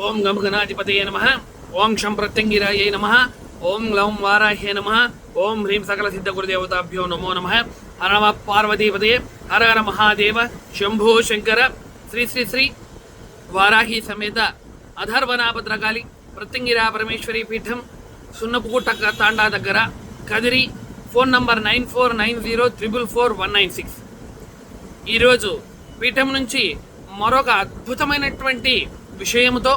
ఓం గం గణాధిపతయే నమః. ఓం శం ప్రత్యంగిరాయై నమః. ఓం గ్లౌం వారాహ్యే నమః. ఓం హ్రీం సకల సిద్ధ గురుదేవతాభ్యో నమో నమః. హర నమ పార్వతీపతయే. హర హర మహాదేవ శంభో శంకర. శ్రీ శ్రీ శ్రీ వారాహి సమేత అధర్వనాభద్రకాళి ప్రత్యంగిరా పరమేశ్వరి పీఠం, సున్నపుగుట్ట తాండా దగ్గర, కదిరి. Phone number 9490444196. ఈరోజు పీఠం నుంచి మరొక అద్భుతమైనటువంటి విషయంతో,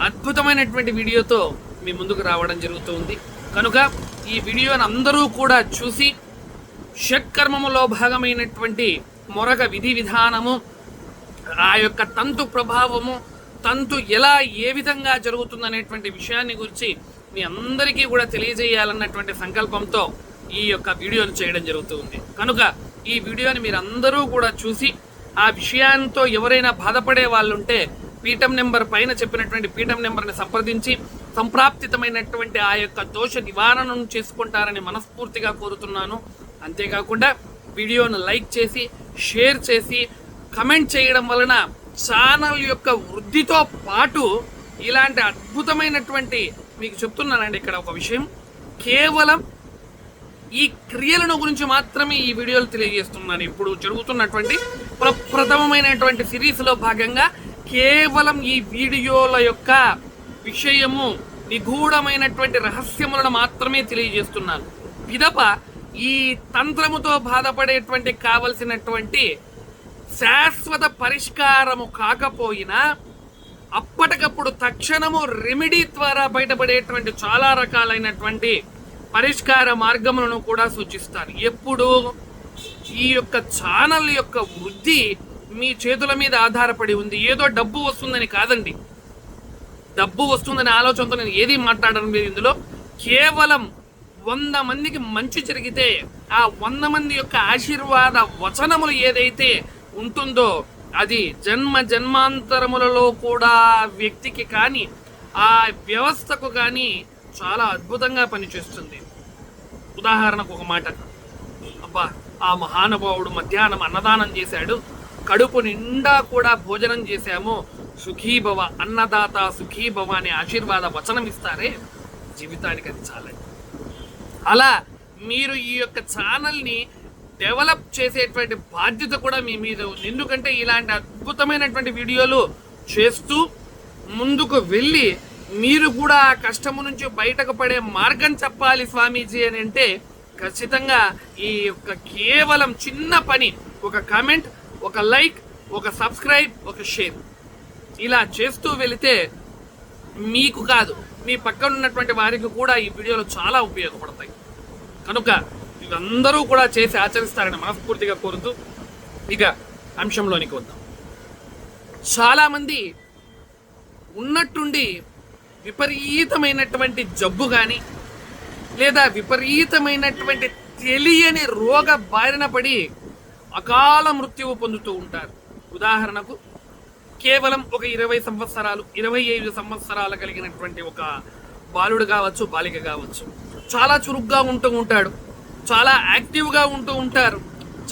అద్భుతమైనటువంటి వీడియోతో మీ ముందుకు రావడం జరుగుతుంది. కనుక ఈ వీడియోని అందరూ కూడా చూసి షట్కర్మములో భాగమైనటువంటి మరొక విధి విధానము, ఆ యొక్క తంతు ప్రభావము, తంతు ఎలా ఏ విధంగా జరుగుతుందనేటువంటి విషయాన్ని గురించి మీ అందరికీ కూడా తెలియజేయాలన్నటువంటి సంకల్పంతో ఈ యొక్క వీడియోను చేయడం జరుగుతుంది. కనుక ఈ వీడియోని మీరు అందరూ కూడా చూసి ఆ విషయంతో ఎవరైనా బాధపడే వాళ్ళు ఉంటే పీఠం నెంబర్ పైన చెప్పినటువంటి పీఠం నెంబర్ని సంప్రదించి సంప్రాప్తితమైనటువంటి ఆ యొక్క దోష నివారణను చేసుకుంటారని మనస్ఫూర్తిగా కోరుతున్నాను. అంతేకాకుండా వీడియోను లైక్ చేసి, షేర్ చేసి, కమెంట్ చేయడం వలన ఛానల్ యొక్క వృద్ధితో పాటు ఇలాంటి అద్భుతమైనటువంటి, మీకు చెప్తున్నానండి ఇక్కడ ఒక విషయం, కేవలం ఈ క్రియలను గురించి మాత్రమే ఈ వీడియోలు తెలియజేస్తున్నాను. ఇప్పుడు జరుగుతున్నటువంటి ప్రప్రథమమైనటువంటి సిరీస్లో భాగంగా కేవలం ఈ వీడియోల యొక్క విషయము, నిగూఢమైనటువంటి రహస్యములను మాత్రమే తెలియజేస్తున్నాను. పిదప ఈ తంత్రముతో బాధపడేటువంటి కావలసినటువంటి శాశ్వత పరిష్కారము కాకపోయినా అప్పటికప్పుడు తక్షణము రెమెడీ ద్వారా బయటపడేటువంటి చాలా రకాలైనటువంటి పరిష్కార మార్గములను కూడా సూచిస్తాను. ఎప్పుడు ఈ యొక్క ఛానల్ యొక్క వృద్ధి మీ చేతుల మీద ఆధారపడి ఉంది. ఏదో డబ్బు వస్తుందని కాదండి, డబ్బు వస్తుందనే ఆలోచనతో నేను ఏది మాట్లాడను లేదు. ఇందులో కేవలం 100 మందికి మంచి జరిగితే ఆ 100 మంది యొక్క ఆశీర్వాద వచనములు ఏదైతే ఉంటుందో అది జన్మ జన్మాంతరములలో కూడా వ్యక్తికి కానీ ఆ వ్యవస్థకు కానీ చాలా అద్భుతంగా పనిచేస్తుంది. ఉదాహరణకు ఒక మాట, అబ్బా ఆ మహానుభావుడు మధ్యాహ్నం అన్నదానం చేశాడు, కడుపు నిండా కూడా భోజనం చేశాము, సుఖీభవ, అన్నదాత సుఖీభవ అనే ఆశీర్వాద వచనం ఇస్తారే, జీవితానికి అది చాలండి. అలా మీరు ఈ యొక్క ఛానల్ని డెవలప్ చేసేటువంటి బాధ్యత కూడా మీ మీద ఉంది. ఎందుకంటే ఇలాంటి అద్భుతమైనటువంటి వీడియోలు చేస్తూ ముందుకు వెళ్ళి మీరు కూడా ఆ కష్టము నుంచి బయటకు పడే మార్గం చెప్పాలి స్వామీజీ అని అంటే ఖచ్చితంగా ఈ యొక్క కేవలం చిన్న పని, ఒక కామెంట్, ఒక లైక్, ఒక సబ్స్క్రైబ్, ఒక షేర్, ఇలా చేస్తూ వెళితే మీకు కాదు మీ పక్కన ఉన్నటువంటి వారికి కూడా ఈ వీడియోలు చాలా ఉపయోగపడతాయి. కనుక ఇదందరూ కూడా చేసి ఆచరిస్తారని మనస్ఫూర్తిగా కోరుతూ ఇక అంశంలోనికి వద్దాం. చాలామంది ఉన్నట్టుండి విపరీతమైనటువంటి జబ్బు కానీ లేదా విపరీతమైనటువంటి తెలియని రోగ బారిన పడి అకాల మృత్యువు పొందుతూ ఉంటారు. ఉదాహరణకు కేవలం ఒక 20 సంవత్సరాలు 25 సంవత్సరాలు కలిగినటువంటి ఒక బాలుడు కావచ్చు, బాలిక కావచ్చు, చాలా చురుగ్గా ఉంటూ ఉంటాడు, చాలా యాక్టివ్గా ఉంటూ ఉంటారు,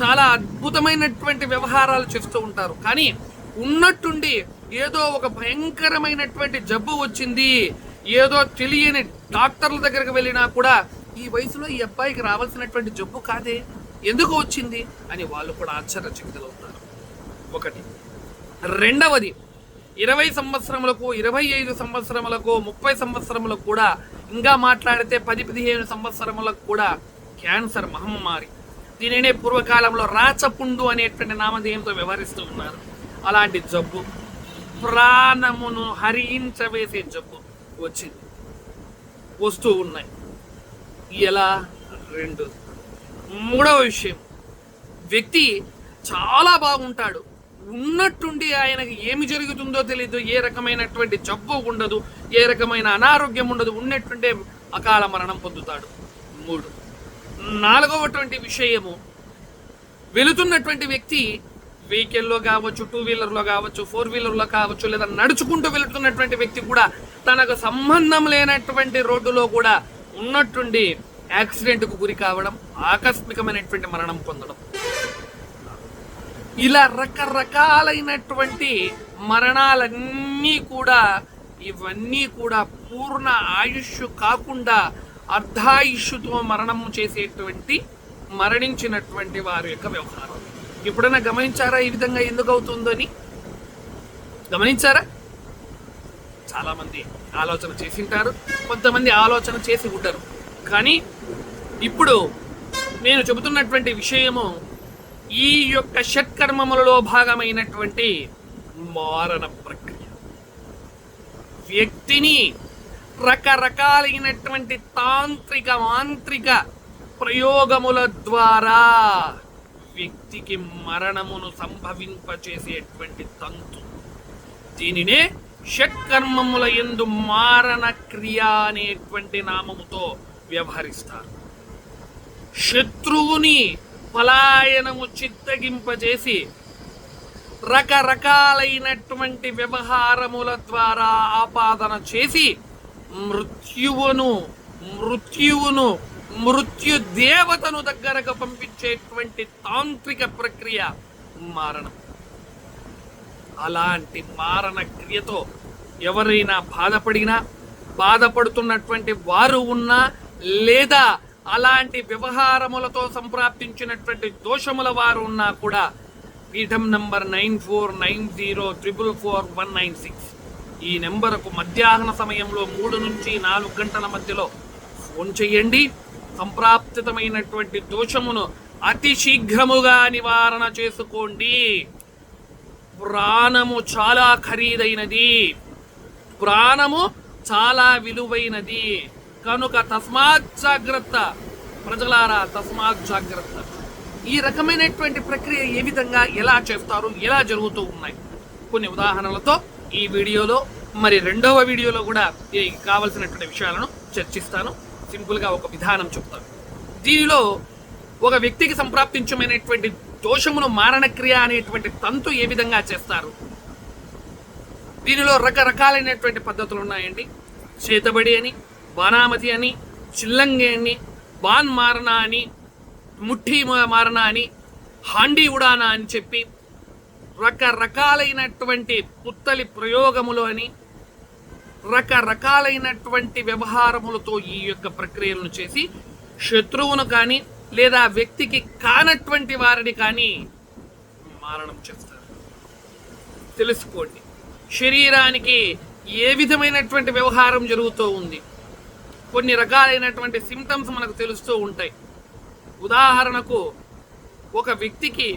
చాలా అద్భుతమైనటువంటి వ్యవహారాలు చేస్తూ ఉంటారు. కానీ ఉన్నట్టుండి ఏదో ఒక భయంకరమైనటువంటి జబ్బు వచ్చింది, ఏదో తెలియని డాక్టర్ల దగ్గరకు వెళ్ళినా కూడా ఈ వయసులో ఈ అబ్బాయికి రావాల్సినటువంటి జబ్బు కాదే, ఎందుకు వచ్చింది అని వాళ్ళు కూడా ఆశ్చర్యచకితులవుతారు. ఒకటి. రెండవది, 20 సంవత్సరములకు 25 సంవత్సరములకు 30 సంవత్సరములకు కూడా, ఇంకా మాట్లాడితే 10-15 సంవత్సరములకు కూడా క్యాన్సర్ మహమ్మారి, దీనినే పూర్వకాలంలో రాచపుండు అనేటువంటి నామధేయంతో వ్యవహరిస్తూ ఉన్నారు. అలాంటి జబ్బు, ప్రాణమును హరించవేసే జబ్బు వచ్చింది, వస్తూ ఉన్నాయి. ఎలా? 2. మూడవ విషయం, వ్యక్తి చాలా బాగుంటాడు, ఉన్నట్టుండి ఆయనకి ఏమి జరుగుతుందో తెలియదు, ఏ రకమైనటువంటి జబ్బు ఉండదు, ఏ రకమైన అనారోగ్యం ఉండదు, ఉన్నట్టుండే అకాల మరణం పొందుతాడు. 3. నాలుగవటువంటి విషయము, వెళుతున్నటువంటి వ్యక్తి వెహికల్లో కావచ్చు, 2 వీలర్లో కావచ్చు, 4 వీలర్లో కావచ్చు, లేదా నడుచుకుంటూ వెళుతున్నటువంటి వ్యక్తి కూడా తనకు సంబంధం లేనటువంటి రోడ్డులో కూడా ఉన్నట్టుండి యాక్సిడెంట్కు గురి కావడం, ఆకస్మికమైనటువంటి మరణం పొందడం, ఇలా రకరకాలైనటువంటి మరణాలన్నీ కూడా ఇవన్నీ కూడా పూర్ణ ఆయుష్ కాకుండా అర్ధాయుష్తో మరణం చేసేటువంటి మరణించినటువంటి వారి యొక్క వ్యవహారం. ఎప్పుడైనా గమనించారా ఈ విధంగా ఎందుకు అవుతుందో అని? గమనించారా? చాలామంది ఆలోచన చేసి ఉంటారు, కొంతమంది ఆలోచన చేసి ఉంటారు. కానీ ఇప్పుడు నేను చెబుతున్నటువంటి విషయము ఈ యొక్క షట్కర్మములలో భాగమైనటువంటి మారణ ప్రక్రియ. వ్యక్తిని రకరకాలైనటువంటి తాంత్రిక మాంత్రిక ప్రయోగముల ద్వారా వ్యక్తికి మరణమును సంభవింపచేసేటువంటి తంతు. దీనినే షట్కర్మముల యందు మారణ క్రియ అనేటువంటి నామముతో వ్యవహరిస్తారు. శత్రువుని పలాయనము చిత్తగింపజేసి రకరకాలైనటువంటి వ్యవహారముల ద్వారా ఆపాదన చేసి మృత్యు దేవతను దగ్గరకు పంపించేటువంటి తాంత్రిక ప్రక్రియ మారణం. అలాంటి మారణ క్రియతో ఎవరైనా బాధపడుతున్నటువంటి వారు ఉన్నా, లేదా అలాంటి వ్యవహారములతో సంప్రాప్తించినటువంటి దోషముల వారు ఉన్నా కూడా పీఠం నంబర్ 9490444196 ఈ నెంబరుకు మధ్యాహ్న సమయంలో 3 నుంచి 4 గంటల మధ్యలో ఫోన్ చేయండి. సంప్రాప్తితమైనటువంటి దోషమును అతి శీఘ్రముగా నివారణ చేసుకోండి. ప్రాణము చాలా ఖరీదైనది, ప్రాణము చాలా విలువైనది కనుక తస్మాత్ జాగ్రత్త. ప్రజలారా, తస్మాత్ జాగ్రత్త. ఈ రకమైనటువంటి ప్రక్రియ ఏ విధంగా ఎలా చేస్తారు, ఎలా జరుగుతూ ఉన్నాయి కొన్ని ఉదాహరణలతో ఈ వీడియోలో, మరి రెండవ వీడియోలో కూడా కావలసినటువంటి విషయాలను చర్చిస్తాను. సింపుల్గా ఒక విధానం చెప్తాను. దీనిలో ఒక వ్యక్తికి సంప్రాప్తించమైనటువంటి దోషమును మారణక్రియ అనేటువంటి తంతు ఏ విధంగా చేస్తారు. దీనిలో రకరకాలైనటువంటి పద్ధతులు ఉన్నాయండి. చేతబడి అని, బాణామతి అని, చిల్లంగి అని, బాన్ మారణ అని, ముఠ్ఠీ మారణ అని, హాండీ ఉడానా అని చెప్పి రకరకాలైనటువంటి పుత్తలి ప్రయోగములు అని రకరకాలైనటువంటి వ్యవహారములతో ఈ యొక్క ప్రక్రియలను చేసి శత్రువును కానీ లేదా వ్యక్తికి కానటువంటి వారిని కానీ మారణం చేస్తారు. తెలుసుకోండి, శరీరానికి ఏ విధమైనటువంటి వ్యవహారం జరుగుతూ ఉంది. కొన్ని రకాలైనటువంటి సిమ్టమ్స్ మనకు తెలుస్తూ ఉంటాయి. ఉదాహరణకు, ఒక వ్యక్తికి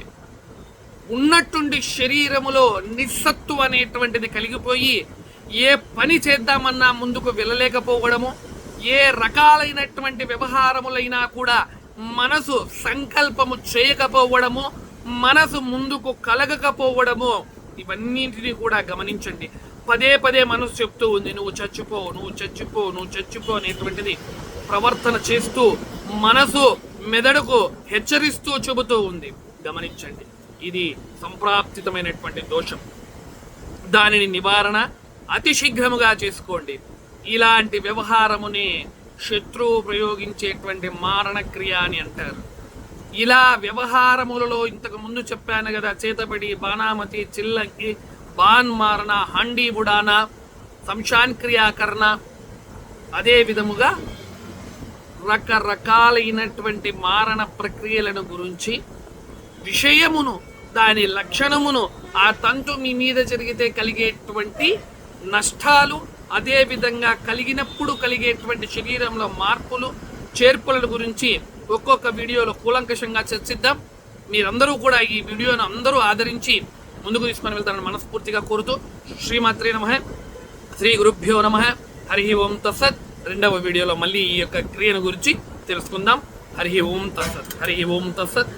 ఉన్నట్టుండి శరీరములో నిస్సత్తు అనేటువంటిది కలిగిపోయి ఏ పని చేద్దామన్నా ముందుకు వెళ్ళలేకపోవడము, ఏ రకాలైనటువంటి వ్యవహారములైనా కూడా మనసు సంకల్పము చేయకపోవడము, మనసు ముందుకు కలగకపోవడము, ఇవన్నింటినీ కూడా గమనించండి. పదే పదే మనసు చెప్తూ ఉంది, నువ్వు చచ్చిపో అనేటువంటిది ప్రవర్తన చేస్తూ మనసు మెదడుకు హెచ్చరిస్తూ చెబుతూ ఉంది. గమనించండి, ఇది సంప్రాప్తితమైనటువంటి దోషం. దానిని నివారణ అతి శీఘ్రముగా చేసుకోండి. ఇలాంటి వ్యవహారమునే శత్రువు ప్రయోగించేటువంటి మారణక్రియ అని అంటారు. ఇలా వ్యవహారములలో ఇంతకు ముందు చెప్పాను కదా, చేతబడి, బాణామతి, చిల్లంగి, బాన్ మారణ, హండీ బుడానా, సంశాన్ క్రియాకరణ, అదే విధముగా రకరకాలైనటువంటి మారణ ప్రక్రియలను గురించి విషయమును, దాని లక్షణమును, ఆ తంతు మీ మీద జరిగితే కలిగేటువంటి నష్టాలు, అదే విధంగా కలిగినప్పుడు కలిగేటువంటి శరీరంలో మార్పులు చేర్పుల గురించి ఒక్కొక్క వీడియోలో కూలంకషంగా చర్చిద్దాం. మీరందరూ కూడా ఈ వీడియోను అందరూ ఆదరించి ముందుకు తీసుకొని వెళ్తారని మనస్ఫూర్తిగా కోరుతూ, శ్రీమాత్రే నమః, శ్రీ గురుభ్యో నమః, హరి ఓం తత్సత్. రెండవ వీడియోలో మళ్ళీ ఈ యొక్క క్రియను గురించి తెలుసుకుందాం. హరి ఓం తత్సత్, హరి ఓం తత్సత్.